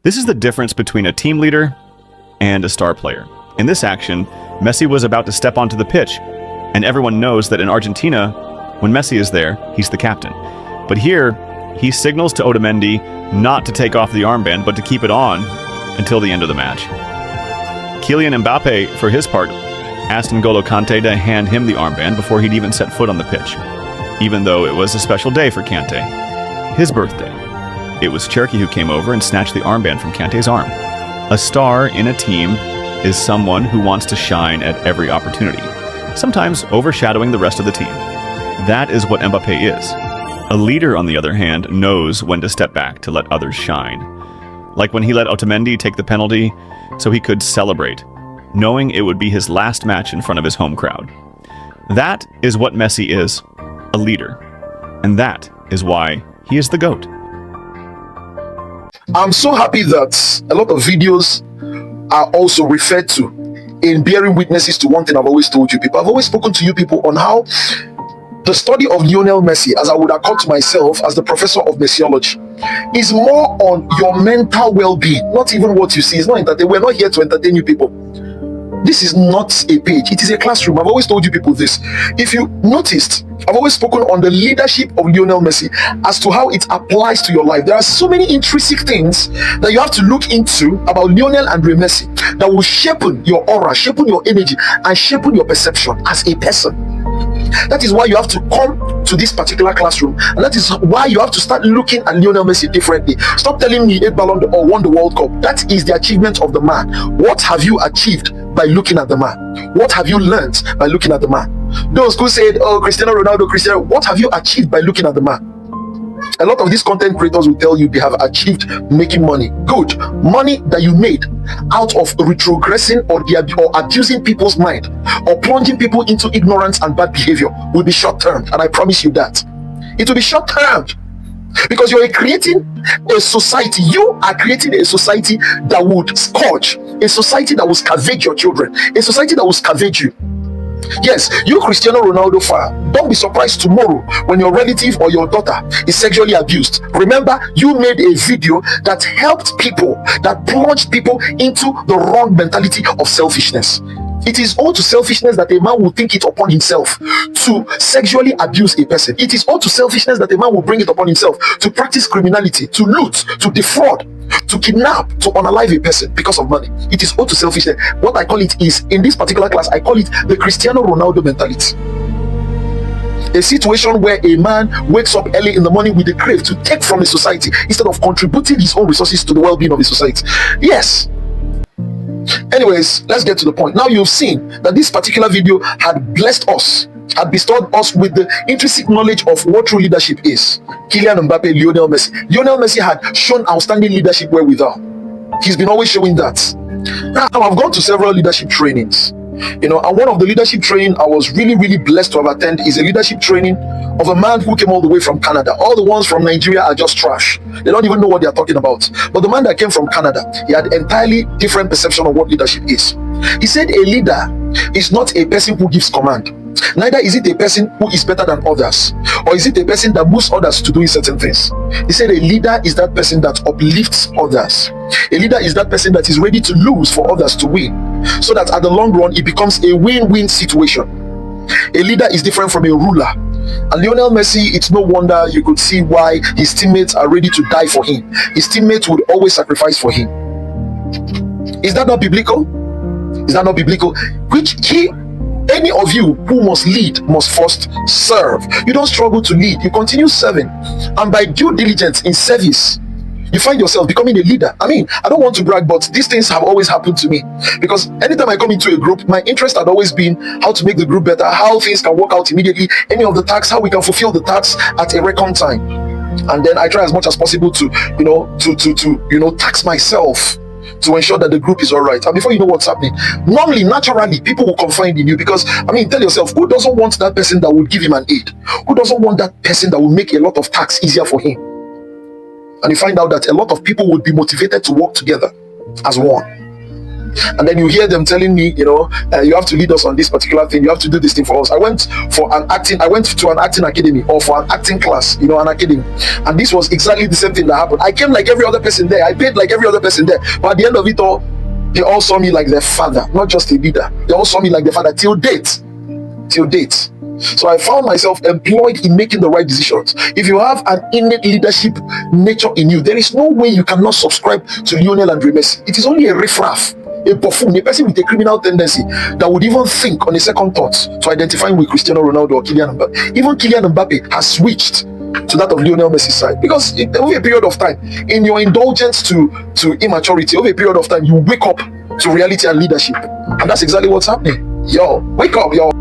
This is the difference between a team leader and a star player. In this action, Messi was about to step onto the pitch, and everyone knows that in Argentina, when Messi is there, he's the captain. But here, he signals to Otamendi not to take off the armband, but to keep it on until the end of the match. Kylian Mbappe, for his part, asked N'Golo Kante to hand him the armband before he'd even set foot on the pitch, even though it was a special day for Kante, his birthday. It was Cherki who came over and snatched the armband from Kante's arm. A star in a team is someone who wants to shine at every opportunity, sometimes overshadowing the rest of the team. That is what Mbappe is. A leader, on the other hand, knows when to step back to let others shine. Like when he let Otamendi take the penalty so he could celebrate, knowing it would be his last match in front of his home crowd. That is what Messi is, a leader. And that is why he is the GOAT. I'm so happy that a lot of videos are also referred to in bearing witnesses to one thing I've always told you people. I've always spoken to you people on how the study of Lionel Messi, as I would accord to myself as the professor of Messiology, is more on your mental well-being, not even what you see. It's not entertainment. We're not here to entertain you people. This is not a page, it is a classroom. I've always told you people this. If you noticed, I've always spoken on the leadership of Lionel Messi as to how it applies to your life. There are so many intrinsic things that you have to look into about Lionel and Messi that will shape your aura, shape your energy, and shape your perception as a person. That is why you have to come to this particular classroom, and that is why you have to start looking at Lionel Messi differently. Stop telling me 8 Ballon d'Or or won the World Cup. That is the achievement of the man. What have you achieved by looking at the man? What have you learned by looking at the man? Those who said, oh, Cristiano Ronaldo, what have you achieved by looking at the man? A lot of these content creators will tell you they have achieved making money. Good. Money that you made out of retrogressing or abusing people's mind or plunging people into ignorance and bad behavior will be short-term, and I promise you that. It will be short-term because you're creating a society. You are creating a society that would scourge, a society that will scavenge your children, a society that will scavenge you. Yes, you Cristiano Ronaldo fan, don't be surprised tomorrow when your relative or your daughter is sexually abused. Remember, you made a video that helped people, that plunged people into the wrong mentality of selfishness. It is all to selfishness that a man will think it upon himself to sexually abuse a person. It is all to selfishness that a man will bring it upon himself to practice criminality, to loot, to defraud, to kidnap, to unalive a person because of money. It is all to selfishness. What I call it is, in this particular class, I call it the Cristiano Ronaldo mentality. A situation where a man wakes up early in the morning with a crave to take from the society instead of contributing his own resources to the well-being of the society. Yes. Anyways, let's get to the point. Now you've seen that this particular video had blessed us, had bestowed us with the intrinsic knowledge of what true leadership is. Kylian Mbappe, Lionel Messi. Lionel Messi had shown outstanding leadership wherewithal. He's been always showing that. Now, I've gone to several leadership trainings, and one of the leadership training I was really blessed to have attended is a leadership training of a man who came all the way from Canada. All the ones from Nigeria are just trash. They don't even know what they are talking about. But the man that came from Canada, he had entirely different perception of what leadership is. He said a leader is not a person who gives command. Neither is it a person who is better than others, or is it a person that moves others to doing certain things. He said a leader is that person that uplifts others. A leader is that person that is ready to lose for others to win, so that at the long run it becomes a win-win situation. A leader is different from a ruler. And Lionel Messi, it's no wonder you could see why his teammates are ready to die for him. His teammates would always sacrifice for him. Is that not biblical? Is that not biblical? Any of you who must lead must first serve. You don't struggle to lead, you continue serving. And by due diligence in service, you find yourself becoming a leader. I mean, I don't want to brag, but these things have always happened to me. Because anytime I come into a group, my interest had always been how to make the group better, how things can work out immediately, any of the tasks, how we can fulfill the tasks at a record time. And then I try as much as possible to tax myself to ensure that the group is all right. And before you know what's happening, normally, naturally, people will confide in you because, tell yourself, who doesn't want that person that will give him an aid? Who doesn't want that person that will make a lot of tasks easier for him? And you find out that a lot of people would be motivated to work together as one. And then you hear them telling me, you have to lead us on this particular thing. You have to do this thing for us. I went to an acting academy, or for an acting class, an academy. And this was exactly the same thing that happened. I came like every other person there. I paid like every other person there. But at the end of it all, they all saw me like their father, not just a leader. They all saw me like their father till date. So I found myself employed in making the right decisions. If you have an innate leadership nature in you, there is no way you cannot subscribe to Lionel and Messi. It is only a riffraff, a buffoon, a person with a criminal tendency that would even think on a second thought to identify with Cristiano Ronaldo or Kylian Mbappe. Even Kylian Mbappe has switched to that of Lionel Messi's side, because over a period of time, in your indulgence to immaturity, over a period of time, you wake up to reality and leadership, and that's exactly what's happening. Yo, wake up, yo.